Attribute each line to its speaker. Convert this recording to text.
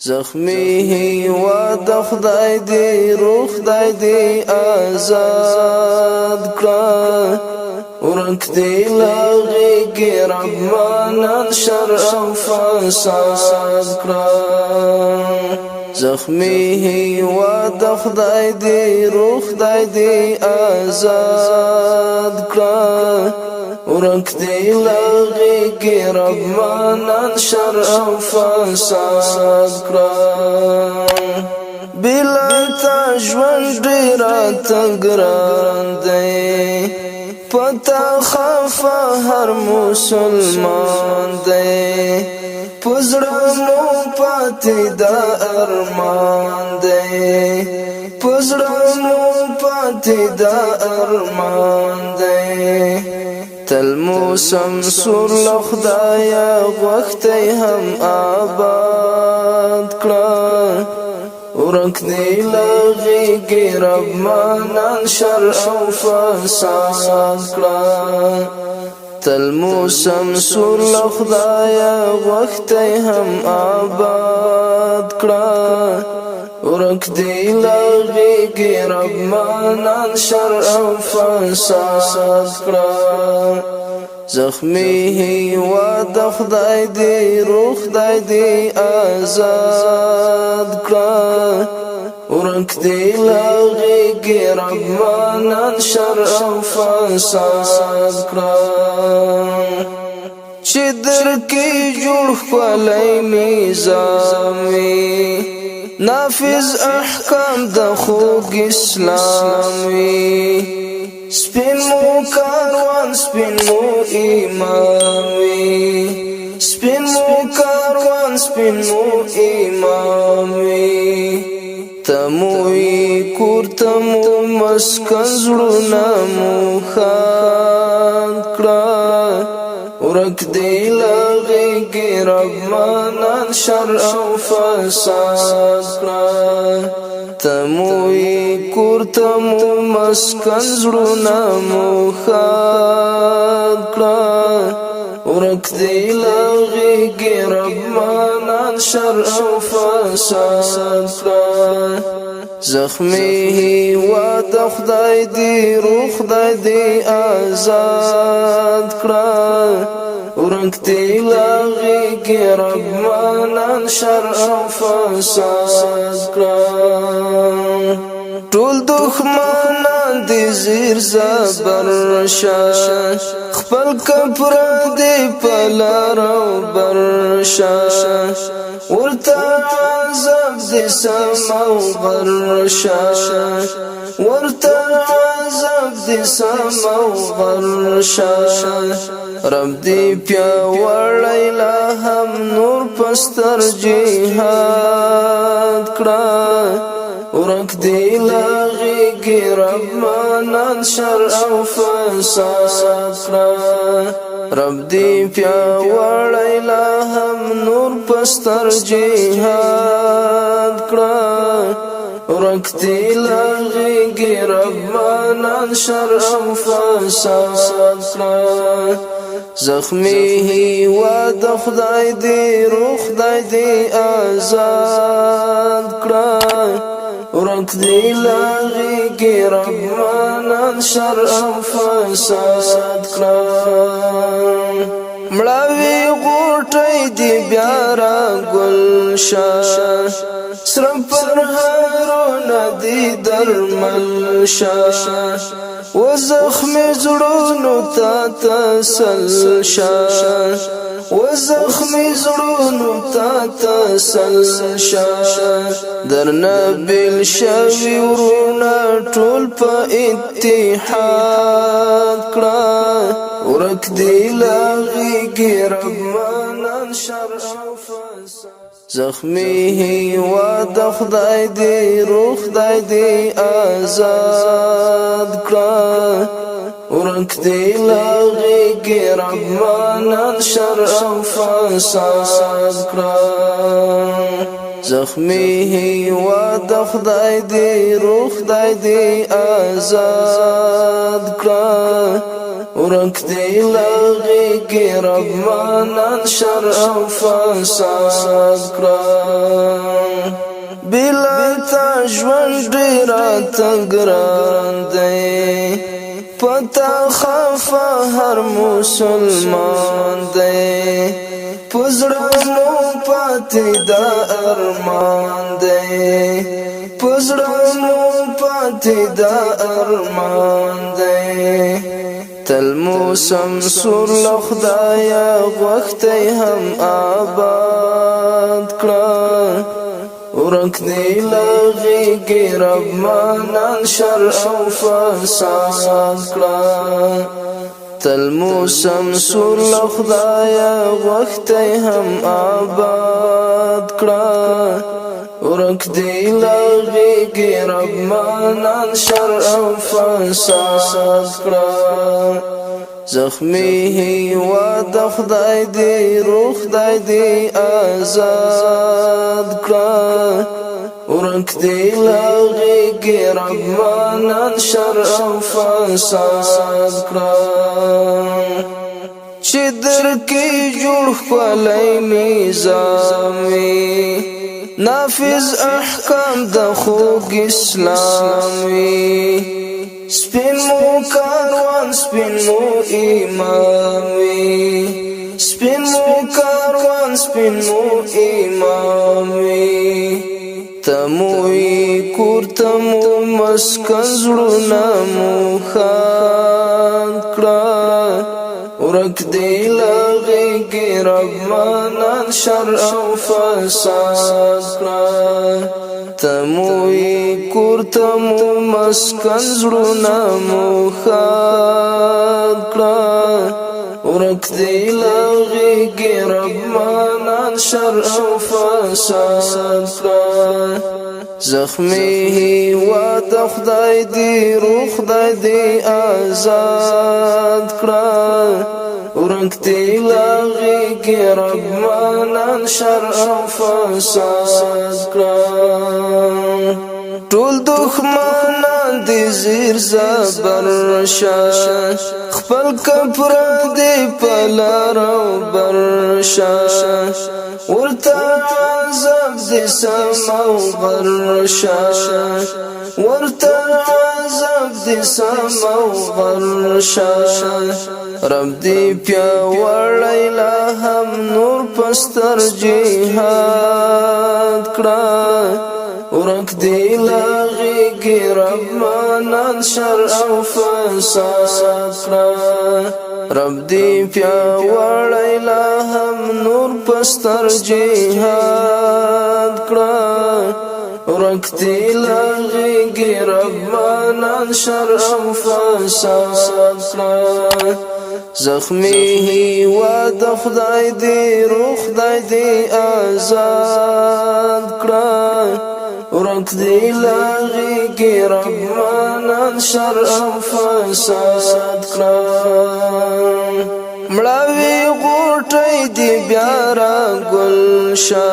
Speaker 1: زخمی هیواد خدای دی روح خدای دی آزاد کړه ورک دی لغیږي رحمانان شر او فساد کړه زخمی هیواد خدای دی روح خدای دی آزاد کړه ورک دی لغیږي رحمانان شر او فساد کړه بلا تا ژوند ډیر تګران دی پتا خفا هر مسلمان دی پزړو پاتې دا ارمان دی پزړو پاتې دا ارمان دی تل موسم سور لخدایا وختي هم آباد کړه ورک دی لغیږي رحمانان شر او فساد کړه تل موسم سور لخدایا وختي هم آباد کړه ورک دی لغیږي رحمانان شر او فساد کړه زخمی هیواد خدای دی روح خدای دی آزاد کړه ورک دی لغیږي رحمانان شر او فساد کړه چې درکې جوړ خپلای نظام وي نافذ احکام د خوږ اسلام وي سپین مو کاروان سپین مو ایمان وي سپین مو کاروان سپین مو ایمان وي تموي کور تمو مسکن زړونه مو خان کړه ورک دی لغیږي رحمانان شر او فساد کړه تموي کور تمو مسکن زړونه مو خان کړه ورک دی لغیږي رحمانان شر او فساد کړه زخمی هیواد خدای دی روح خدای دی آزاد کړه ورک دی لغیږي رحمانان شر او فساد کړه ټول دښمنان دي زیر زبر شه خپل کفر دی پلار او برشه ورته عذاب دي سماو غرشه ورته عذاب دي سماو غرشه رب دی پیاوړی لا هم نور پستر جهاد کړه ورک دی لغیږي رحمانان شر او فساد کړه رب دی پیاوړی لا هم نور پستر جهاد کړه ورک دی لغیږي رحمانان شر او فساد کړه زخمی هیواد خدای دی روح خدای دی آزاد کړه ورک دی لغیږي رحمانان شر او فساد کړه مړاوي غوټۍ دی بیا را ګلشه سره پر هارونه دی درمل شه و زخمی زړونو ته تسل شه و زخمی زړونو ته تسل شه درنه بیل شوي ورونه ټول په اتحاد کړه ورک دی لغیږي رحمانان شر او فساد زخمی هیواد خدای دی روح خدای دی آزاد کړه ورک دی لغیږي رحمانان شر او فساد کړه زخمی هیواد خدای دی روح خدای دی آزاد کړه ورک دی لغیږي رحمانان شر او فساد کړه بلا تا ژوند ډېر ګران دی پتا خفا هر مسلمان دی پزړه مو پاتې دا ارمان دی پزړه مو پاتې دا ارمان دی تل موسم سور لخدایا وختي هم آباد کړه ورک دی لغیږي رب مانان شر او فساد کړه تل موسم سور لخدایا وختي هم آباد کړه ورک دی لغیږي رب مانان شر او فساد کړه زخمی هیواد خدای دی روح خدای دی آزاد کړه ورک دی لغیږي رب مانان شر او فساد کړه چې درکې جوړ ښکلی نظام وي نافذ احکام د خوږ اسلام وي سپین مو کاروان سپین مو امام وي سپین مو کاروان سپین مو امام وي تموي کور تمو مسکن زړونه مو خان کړه ورک دی لغیږي رب مانان شر او فساد کړه تموي کور تمو مسکن زړونه مو خان کړه ورک دی لغیږي رب مانان شر او فساد کړه زخمی هیواد خدای دی روح خدای دی آزاد کړه ورک دی لغیږي رب مانان شر او فساد کړه ټول دښمنان دي زیر زبر شه خپل کفر دي په لار او بر شه ورته عذاب دي سم او غر شه ورته عذاب دي سم او غر شه رب دی پیاوړی لا هم نور پستر جهاد کړه ورک دی لغیږي رب مانان شر او فساد کړه رب دی پیاوړی لا هم نور پستر جهاد کړه ورک دی لغیږي رب مانان شر او فساد کړه زخمی هیواد خدای دی روح خدای دی آزاد کړه ورک دی لغیږي رب مانان شر او فساد کړه مړاوي غوټۍ دی بیا را ګل شه